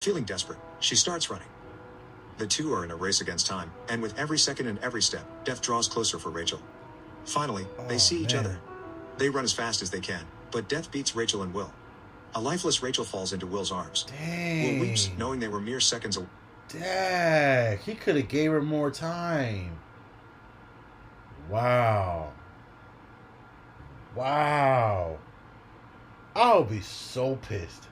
Feeling desperate, she starts running. The two are in a race against time, and with every second and every step, death draws closer for Rachel. Finally, they see each other. They run as fast as they can, but death beats Rachel and Will. A lifeless Rachel falls into Will's arms. Dang. Will weeps, knowing they were mere seconds away. Dang, he could have gave her more time. Wow. Wow. I would be so pissed.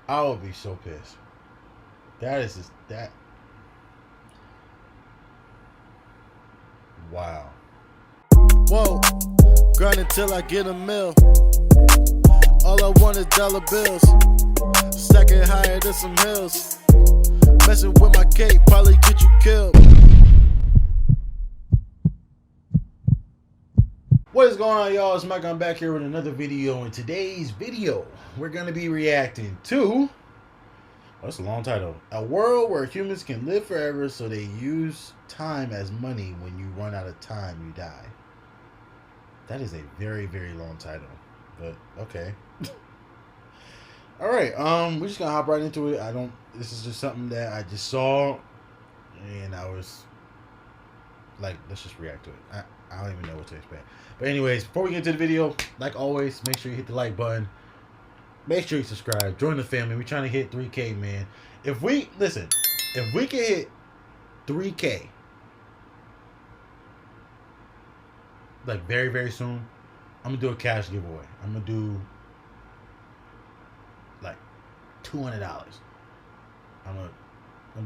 I would be so pissed. That is just that. Wow. Whoa, grind until I get a mill. All I want is dollar bills. Stacking higher than some hills. Messing with my cake, probably get you killed. What is going on, y'all? It's Micah. I'm back here with another video. In today's video, we're going to be reacting to... that's a long title. A world where humans can live forever, so they use time as money. When you run out of time, you die. That is a very, very long title. But, okay. Alright, we're just going to hop right into it. This is just something that I just saw. And I was like, let's just react to it. I don't even know what to expect. But anyways, before we get into the video, like always, make sure you hit the like button. Make sure you subscribe. Join the family. We're trying to hit 3K, man. If we can hit 3K, like very, very soon, I'm gonna do a cash giveaway. I'm gonna do like $200. I'm gonna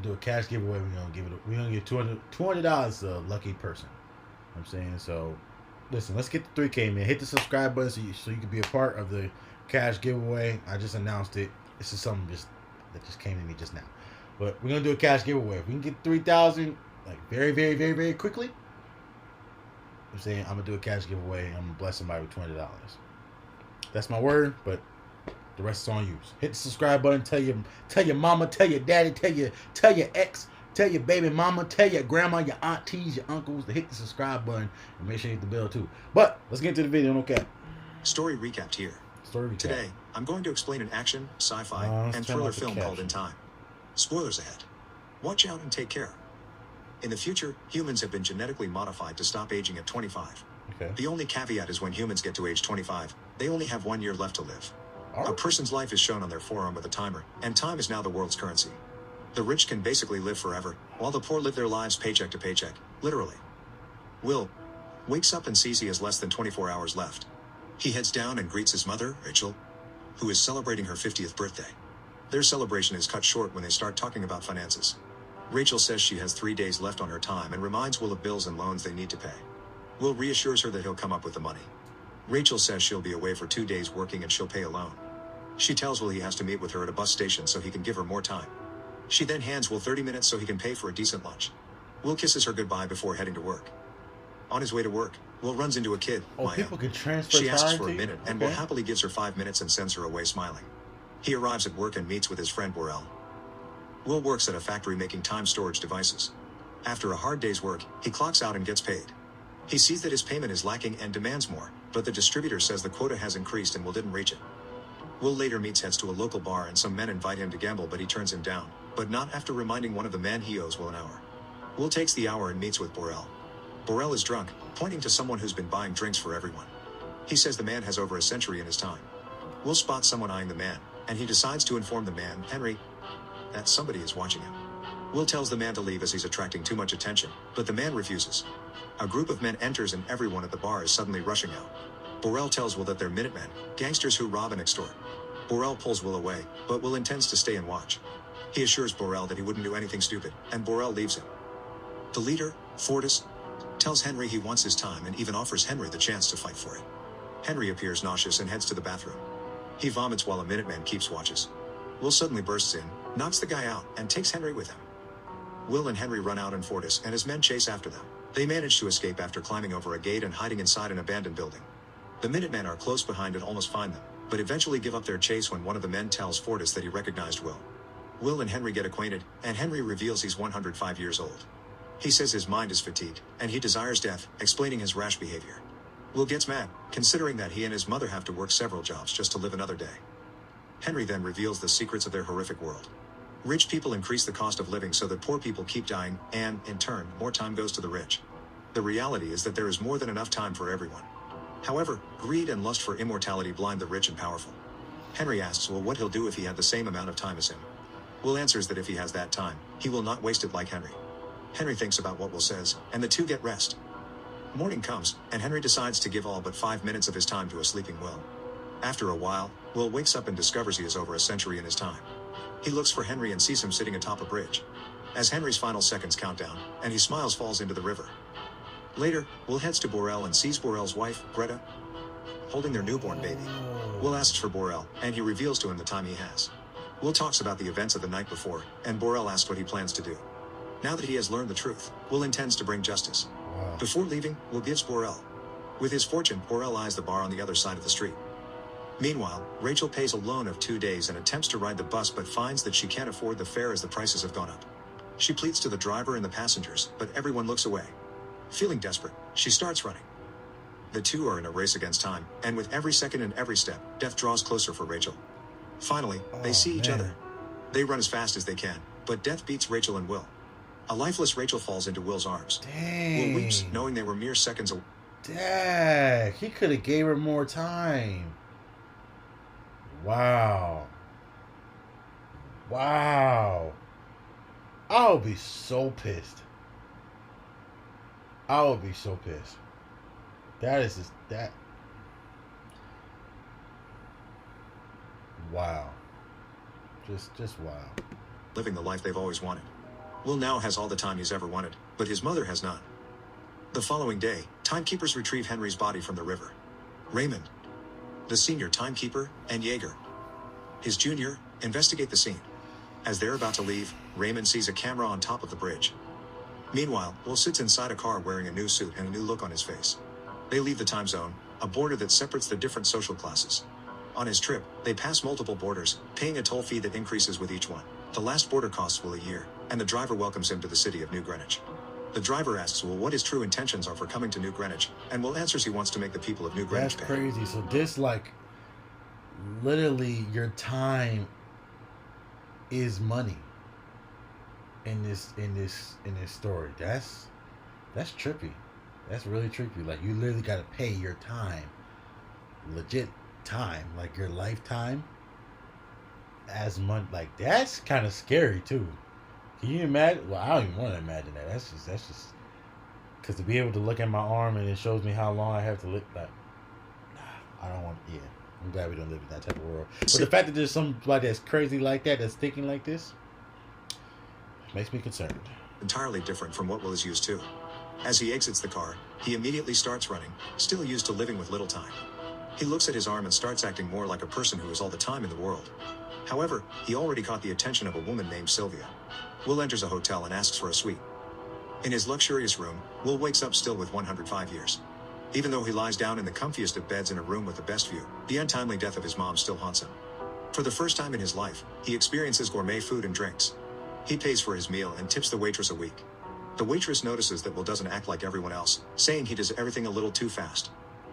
do a cash giveaway. We're gonna give $200 to a lucky person. I'm saying, so listen, let's get to 3K, man. Hit the subscribe button so you can be a part of the cash giveaway. I just announced it. This is something that just came to me just now. But we're gonna do a cash giveaway. If we can get 3,000 like very, very, very, very quickly, I'm saying I'm gonna do a cash giveaway. I'm gonna bless somebody with $200. That's my word, but the rest is on you. Hit the subscribe button. Tell your mama, tell your daddy, tell your ex, tell your baby mama, tell your grandma, your aunties, your uncles to hit the subscribe button and make sure you hit the bell too. But let's get into the video. Okay. Story recapped here. Story recap. Today, I'm going to explain an action, sci-fi, and thriller film called In Time. Spoilers ahead. Watch out and take care. In the future, humans have been genetically modified to stop aging at 25. Okay. The only caveat is when humans get to age 25, they only have 1 year left to live. Oh. A person's life is shown on their forearm with a timer, and time is now the world's currency. The rich can basically live forever, while the poor live their lives paycheck to paycheck, literally. Will wakes up and sees he has less than 24 hours left. He heads down and greets his mother, Rachel, who is celebrating her 50th birthday. Their celebration is cut short when they start talking about finances. Rachel says she has 3 days left on her time and reminds Will of bills and loans they need to pay. Will reassures her that he'll come up with the money. Rachel says she'll be away for 2 days working and she'll pay a loan. She tells Will he has to meet with her at a bus station so he can give her more time. She then hands Will 30 minutes so he can pay for a decent lunch. Will kisses her goodbye before heading to work. On his way to work, Will runs into a kid, Micah. People can transfer She asks time for a to minute, you? and Will happily gives her 5 minutes and sends her away smiling. He arrives at work and meets with his friend Borel. Will works at a factory making time storage devices. After a hard day's work, he clocks out and gets paid. He sees that his payment is lacking and demands more, but the distributor says the quota has increased and Will didn't reach it. Will later heads to a local bar and some men invite him to gamble, but he turns him down, but not after reminding one of the men he owes Will an hour. Will takes the hour and meets with Borel. Borel is drunk, pointing to someone who's been buying drinks for everyone. He says the man has over a century in his time. Will spots someone eyeing the man, and he decides to inform the man, Henry, that somebody is watching him. Will tells the man to leave as he's attracting too much attention, but the man refuses. A group of men enters and everyone at the bar is suddenly rushing out. Borel tells Will that they're Minutemen, gangsters who rob and extort. Borel pulls Will away, but Will intends to stay and watch. He assures Borel that he wouldn't do anything stupid, and Borel leaves him. The leader, Fortis, tells Henry he wants his time and even offers Henry the chance to fight for it. Henry appears nauseous and heads to the bathroom. He vomits while a Minuteman keeps watches. Will suddenly bursts in, knocks the guy out, and takes Henry with him. Will and Henry run out and Fortis and his men chase after them. They manage to escape after climbing over a gate and hiding inside an abandoned building. The Minutemen are close behind and almost find them, but eventually give up their chase when one of the men tells Fortis that he recognized Will. Will and Henry get acquainted, and Henry reveals he's 105 years old. He says his mind is fatigued, and he desires death, explaining his rash behavior. Will gets mad, considering that he and his mother have to work several jobs just to live another day. Henry then reveals the secrets of their horrific world. Rich people increase the cost of living so that poor people keep dying, and, in turn, more time goes to the rich. The reality is that there is more than enough time for everyone. However, greed and lust for immortality blind the rich and powerful. Henry asks Will what he'll do if he had the same amount of time as him. Will answers that if he has that time, he will not waste it like Henry. Henry thinks about what Will says, and the two get rest. Morning comes, and Henry decides to give all but 5 minutes of his time to a sleeping Will. After a while, Will wakes up and discovers he is over a century in his time. He looks for Henry and sees him sitting atop a bridge. As Henry's final seconds count down, and he smiles falls into the river. Later, Will heads to Borel and sees Borel's wife, Greta, holding their newborn baby. Will asks for Borel, and he reveals to him the time he has. Will talks about the events of the night before, and Borel asks what he plans to do. Now that he has learned the truth, Will intends to bring justice. Before leaving, Will gives Borel. With his fortune, Borel eyes the bar on the other side of the street. Meanwhile, Rachel pays a loan of 2 days and attempts to ride the bus but finds that she can't afford the fare as the prices have gone up. She pleads to the driver and the passengers, but everyone looks away. Feeling desperate, she starts running. The two are in a race against time, and with every second and every step, death draws closer for Rachel. Finally, they see each other. They run as fast as they can, but death beats Rachel and Will. A lifeless Rachel falls into Will's arms. Dang. Will weeps, knowing they were mere seconds away. Dang. He could have gave her more time. Wow. Wow. I'll be so pissed. I would be so pissed. That is just that. Wow. Just wow. Living the life they've always wanted. Will now has all the time he's ever wanted, but his mother has none. The following day, timekeepers retrieve Henry's body from the river. Raymond, the senior timekeeper, and Jaeger, his junior, investigate the scene. As they're about to leave, Raymond sees a camera on top of the bridge. Meanwhile, Will sits inside a car wearing a new suit and a new look on his face. They leave the time zone, a border that separates the different social classes. On his trip, they pass multiple borders, paying a toll fee that increases with each one. The last border costs Will a year, and the driver welcomes him to the city of New Greenwich. The driver asks Will what his true intentions are for coming to New Greenwich, and Will answers he wants to make the people of New Greenwich That's pay. crazy. So this, like, literally your time is money in this story. That's trippy. That's really trippy. Like, you literally got to pay your time, legit time, like your lifetime, as money. Like, that's kind of scary too. Can you imagine? Well, I don't even want to imagine that. That's just because to be able to look at my arm and it shows me how long I have to live. Like, nah, I don't want. Yeah, I'm glad we don't live in that type of world. But the fact that there's somebody that's crazy like that, that's thinking like this, makes me concerned. Entirely different from what Will is used to. As he exits the car, he immediately starts running, still used to living with little time. He looks at his arm and starts acting more like a person who has all the time in the world. However, he already caught the attention of a woman named Sylvia. Will enters a hotel and asks for a suite. In his luxurious room, Will wakes up still with 105 years. Even though he lies down in the comfiest of beds in a room with the best view, the untimely death of his mom still haunts him. For the first time in his life, he experiences gourmet food and drinks. He pays for his meal and tips the waitress a week. The waitress notices that Will doesn't act like everyone else, saying he does everything a little too fast.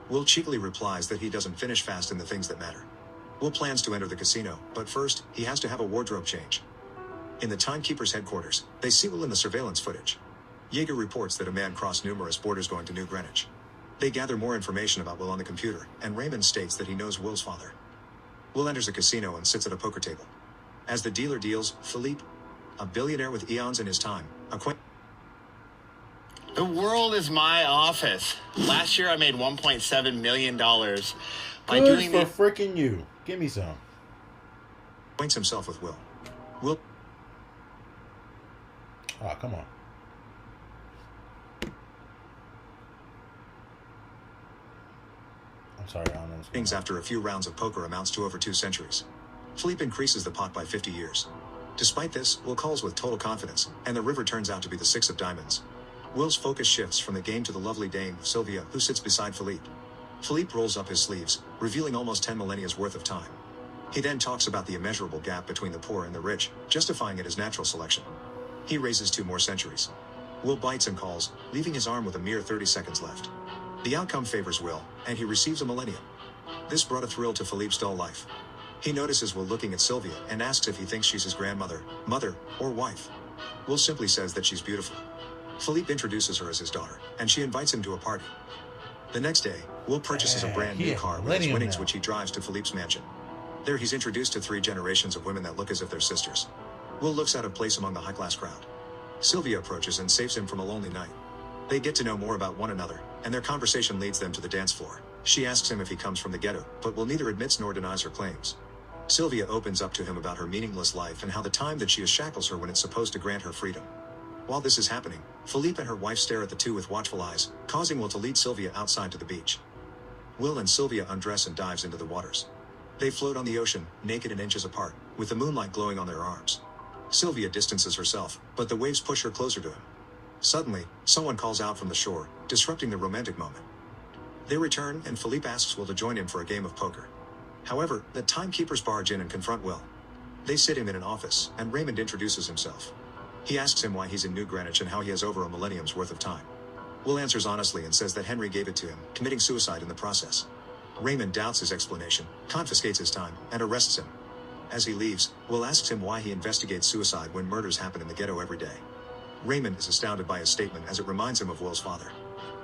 Will cheekily replies that he doesn't finish fast in the things that matter. Will plans to enter the casino, but first, he has to have a wardrobe change. In the timekeeper's headquarters, they see Will in the surveillance footage. Jaeger reports that a man crossed numerous borders going to New Greenwich. They gather more information about Will on the computer, and Raymond states that he knows Will's father. Will enters a casino and sits at a poker table. As the dealer deals, Philippe, a billionaire with eons in his time, The world is my office. Last year I made $1.7 million by Good doing for the freaking you. Give me some. acquaints himself with Will. Will Oh, come on. I'm sorry, I don't know what's going things on. after a few rounds of poker amounts to over 2 centuries. Philippe increases the pot by 50 years. Despite this, Will calls with total confidence, and the river turns out to be the 6 of diamonds. Will's focus shifts from the game to the lovely dame, Sylvia, who sits beside Philippe. Philippe rolls up his sleeves, revealing almost 10 millennia's worth of time. He then talks about the immeasurable gap between the poor and the rich, justifying it as natural selection. He raises 2 more centuries. Will bites and calls, leaving his arm with a mere 30 seconds left. The outcome favors Will, and he receives a millennium. This brought a thrill to Philippe's dull life. He notices Will looking at Sylvia and asks if he thinks she's his grandmother, mother, or wife. Will simply says that she's beautiful. Philippe introduces her as his daughter, and she invites him to a party. The next day, Will purchases a brand new car with his winnings, which he drives to Philippe's mansion. There he's introduced to 3 generations of women that look as if they're sisters. Will looks out of place among the high-class crowd. Sylvia approaches and saves him from a lonely night. They get to know more about one another, and their conversation leads them to the dance floor. She asks him if he comes from the ghetto, but Will neither admits nor denies her claims. Sylvia opens up to him about her meaningless life and how the time that she is shackles her when it's supposed to grant her freedom. While this is happening, Philippe and her wife stare at the two with watchful eyes, causing Will to lead Sylvia outside to the beach. Will and Sylvia undress and dives into the waters. They float on the ocean, naked and inches apart, with the moonlight glowing on their arms. Sylvia distances herself, but the waves push her closer to him. Suddenly, someone calls out from the shore, disrupting the romantic moment. They return, and Philippe asks Will to join him for a game of poker. However, the timekeepers barge in and confront Will. They sit him in an office, and Raymond introduces himself. He asks him why he's in New Greenwich and how he has over a millennium's worth of time. Will answers honestly and says that Henry gave it to him, committing suicide in the process. Raymond doubts his explanation, confiscates his time, and arrests him. As he leaves, Will asks him why he investigates suicide when murders happen in the ghetto every day. Raymond is astounded by his statement as it reminds him of Will's father.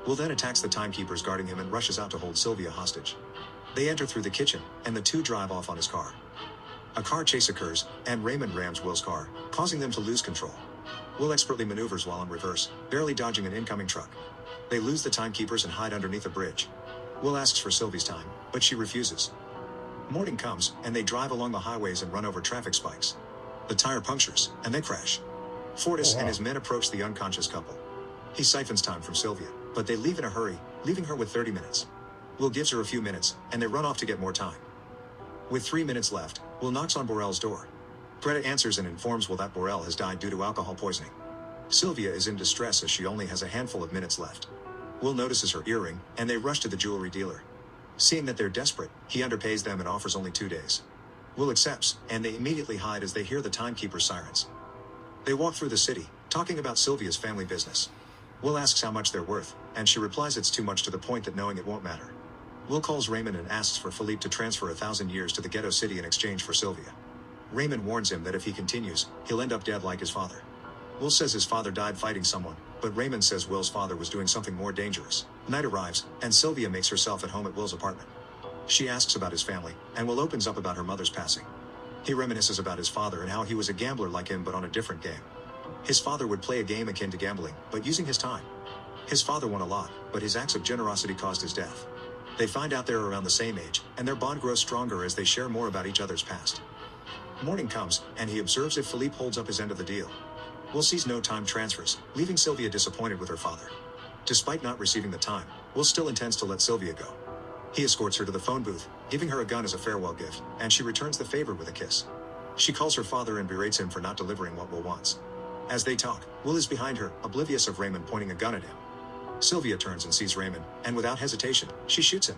Will then attacks the timekeepers guarding him and rushes out to hold Sylvia hostage. They enter through the kitchen, and the two drive off on his car. A car chase occurs, and Raymond rams Will's car, causing them to lose control. Will expertly maneuvers while in reverse, barely dodging an incoming truck. They lose the timekeepers and hide underneath a bridge. Will asks for Sylvie's time, but she refuses. Morning comes, and they drive along the highways and run over traffic spikes. The tire punctures, and they crash. Fortis and his men approach the unconscious couple. He siphons time from Sylvia, but they leave in a hurry, leaving her with 30 minutes. Will gives her a few minutes, and they run off to get more time. With 3 minutes left, Will knocks on Borel's door. Greta answers and informs Will that Borel has died due to alcohol poisoning. Sylvia is in distress as she only has a handful of minutes left. Will notices her earring, and they rush to the jewelry dealer. Seeing that they're desperate, he underpays them and offers only 2 days. Will accepts, and they immediately hide as they hear the timekeeper's sirens. They walk through the city, talking about Sylvia's family business. Will asks how much they're worth, and she replies it's too much to the point that knowing it won't matter. Will calls Raymond and asks for Philippe to transfer 1,000 years to the ghetto city in exchange for Sylvia. Raymond warns him that if he continues, he'll end up dead like his father. Will says his father died fighting someone, but Raymond says Will's father was doing something more dangerous. Night arrives, and Sylvia makes herself at home at Will's apartment. She asks about his family, and Will opens up about her mother's passing. He reminisces about his father and how he was a gambler like him but on a different game. His father would play a game akin to gambling, but using his time. His father won a lot, but his acts of generosity caused his death. They find out they're around the same age, and their bond grows stronger as they share more about each other's past. Morning comes, and he observes if Philippe holds up his end of the deal. Will sees no time transfers, leaving Sylvia disappointed with her father. Despite not receiving the time, Will still intends to let Sylvia go. He escorts her to the phone booth, giving her a gun as a farewell gift, and she returns the favor with a kiss. She calls her father and berates him for not delivering what Will wants. As they talk, Will is behind her, oblivious of Raymond pointing a gun at him. Sylvia turns and sees Raymond, and without hesitation, she shoots him.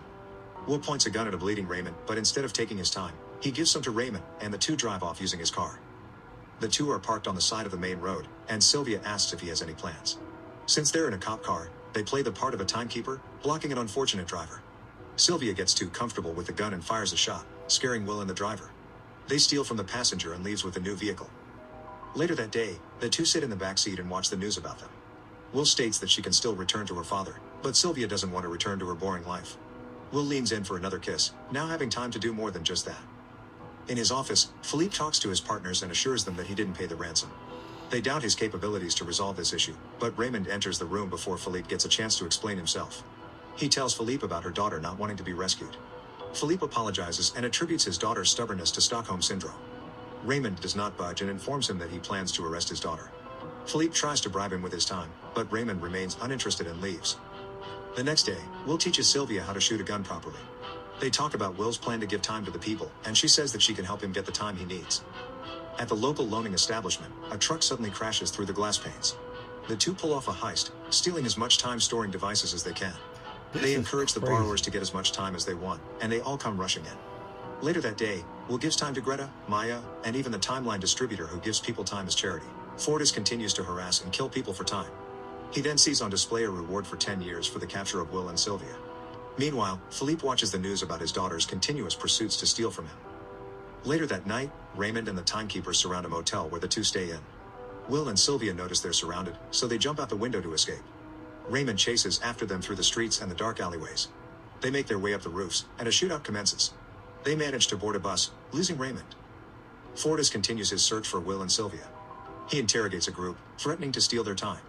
Will points a gun at a bleeding Raymond, but instead of taking his time, he gives some to Raymond, and the two drive off using his car. The two are parked on the side of the main road, and Sylvia asks if he has any plans. Since they're in a cop car, they play the part of a timekeeper, blocking an unfortunate driver. Sylvia gets too comfortable with the gun and fires a shot, scaring Will and the driver. They steal from the passenger and leaves with the new vehicle. Later that day, the two sit in the back seat and watch the news about them. Will states that she can still return to her father, but Sylvia doesn't want to return to her boring life. Will leans in for another kiss, now having time to do more than just that. In his office, Philippe talks to his partners and assures them that he didn't pay the ransom. They doubt his capabilities to resolve this issue, but Raymond enters the room before Philippe gets a chance to explain himself. He tells Philippe about her daughter not wanting to be rescued. Philippe apologizes and attributes his daughter's stubbornness to Stockholm Syndrome. Raymond does not budge and informs him that he plans to arrest his daughter. Philippe tries to bribe him with his time, but Raymond remains uninterested and leaves. The next day, Will teaches Sylvia how to shoot a gun properly. They talk about Will's plan to give time to the people, and she says that she can help him get the time he needs. At the local loaning establishment, a truck suddenly crashes through the glass panes. The two pull off a heist, stealing as much time storing devices as they can. They encourage the borrowers to get as much time as they want, and they all come rushing in. Later that day, Will gives time to Greta, Maya, and even the timeline distributor who gives people time as charity. Fortis continues to harass and kill people for time. He then sees on display a reward for 10 years for the capture of Will and Sylvia. Meanwhile, Philippe watches the news about his daughter's continuous pursuits to steal from him. Later that night, Raymond and the timekeeper surround a motel where the two stay in. Will and Sylvia notice they're surrounded, so they jump out the window to escape. Raymond chases after them through the streets and the dark alleyways. They make their way up the roofs, and a shootout commences. They manage to board a bus, losing Raymond. Fortis continues his search for Will and Sylvia. He interrogates a group, threatening to steal their time.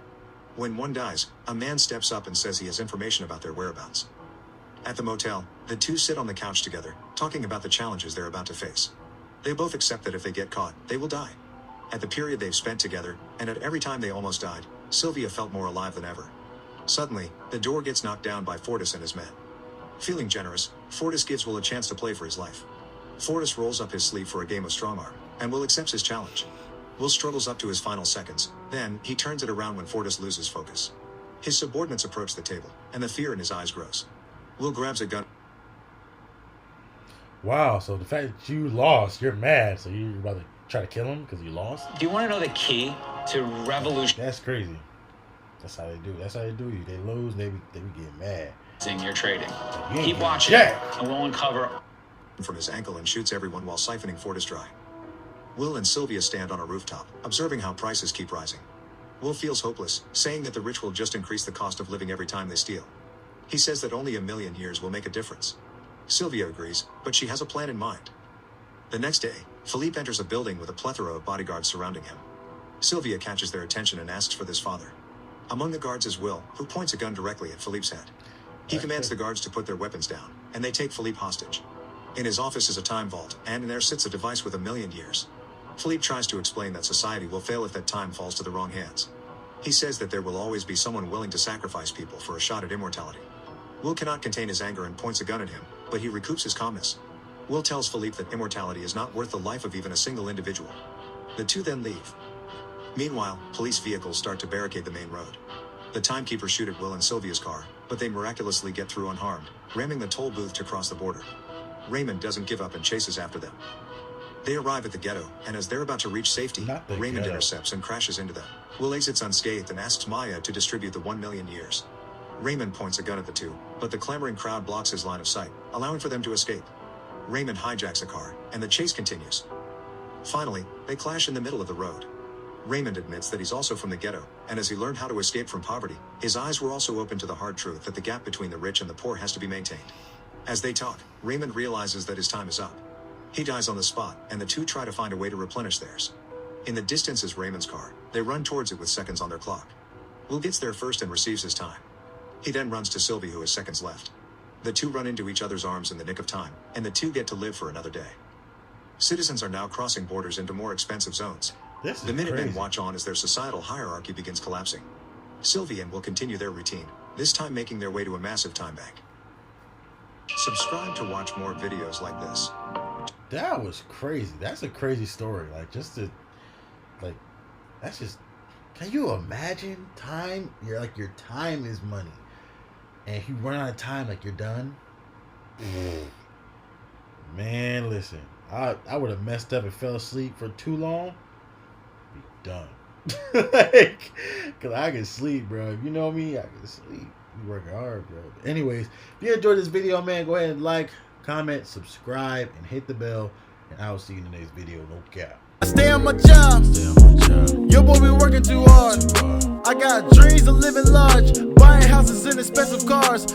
When one dies, a man steps up and says he has information about their whereabouts. At the motel, the two sit on the couch together, talking about the challenges they're about to face. They both accept that if they get caught, they will die. At the period they've spent together, and at every time they almost died, Sylvia felt more alive than ever. Suddenly, the door gets knocked down by Fortis and his men. Feeling generous, Fortis gives Will a chance to play for his life. Fortis rolls up his sleeve for a game of strong arm, and Will accepts his challenge. Will struggles up to his final seconds, then he turns it around when Fortis loses focus. His subordinates approach the table, and the fear in his eyes grows. Will grabs a gun. Wow, so the fact that you lost, you're mad, so you're about to try to kill him because you lost? Do you want to know the key to revolution? That's crazy. That's how they do. That's how they do you. They lose, they be getting mad. In your trading. You Keep watching, jack. and we'll uncover From his ankle and shoots everyone while siphoning Fortis dry. Will and Sylvia stand on a rooftop, observing how prices keep rising. Will feels hopeless, saying that the rich will just increase the cost of living every time they steal. He says that only 1,000,000 years will make a difference. Sylvia agrees, but she has a plan in mind. The next day, Philippe enters a building with a plethora of bodyguards surrounding him. Sylvia catches their attention and asks for this father. Among the guards is Will, who points a gun directly at Philippe's head. He commands the guards to put their weapons down, and they take Philippe hostage. In his office is a time vault, and in there sits a device with 1,000,000 years. Philippe tries to explain that society will fail if that time falls to the wrong hands. He says that there will always be someone willing to sacrifice people for a shot at immortality. Will cannot contain his anger and points a gun at him, but he recoups his calmness. Will tells Philippe that immortality is not worth the life of even a single individual. The two then leave. Meanwhile, police vehicles start to barricade the main road. The timekeepers shoot at Will and Sylvia's car, but they miraculously get through unharmed, ramming the toll booth to cross the border. Raymond doesn't give up and chases after them. They arrive at the ghetto, and as they're about to reach safety, Raymond intercepts and crashes into them. Will exits unscathed and asks Maya to distribute the 1,000,000 years. Raymond points a gun at the two, but the clamoring crowd blocks his line of sight, allowing for them to escape. Raymond hijacks a car, and the chase continues. Finally, they clash in the middle of the road. Raymond admits that he's also from the ghetto, and as he learned how to escape from poverty, his eyes were also open to the hard truth that the gap between the rich and the poor has to be maintained. As they talk, Raymond realizes that his time is up. He dies on the spot, and the two try to find a way to replenish theirs. In the distance is Raymond's car. They run towards it with seconds on their clock. Will gets there first and receives his time. He then runs to Sylvie, who has seconds left. The two run into each other's arms in the nick of time, and the two get to live for another day. Citizens are now crossing borders into more expensive zones. The Minutemen watch on as their societal hierarchy begins collapsing. Sylvie and Will continue their routine, this time making their way to a massive time bank. Subscribe to watch more videos like this. That was crazy. That's a crazy story. That's just. Can you imagine time? Your time is money, and if you run out of time, you're done. Man, listen, I would have messed up and fell asleep for too long. Be done. Cause I can sleep, bro. You know me, I can sleep. You working hard, bro. Anyways, if you enjoyed this video, man, go ahead and like, comment, subscribe, and hit the bell. And I will see you in the next video. No cap. I stay on my job. Your boy be working too hard. I got dreams of living large, buying houses and expensive cars.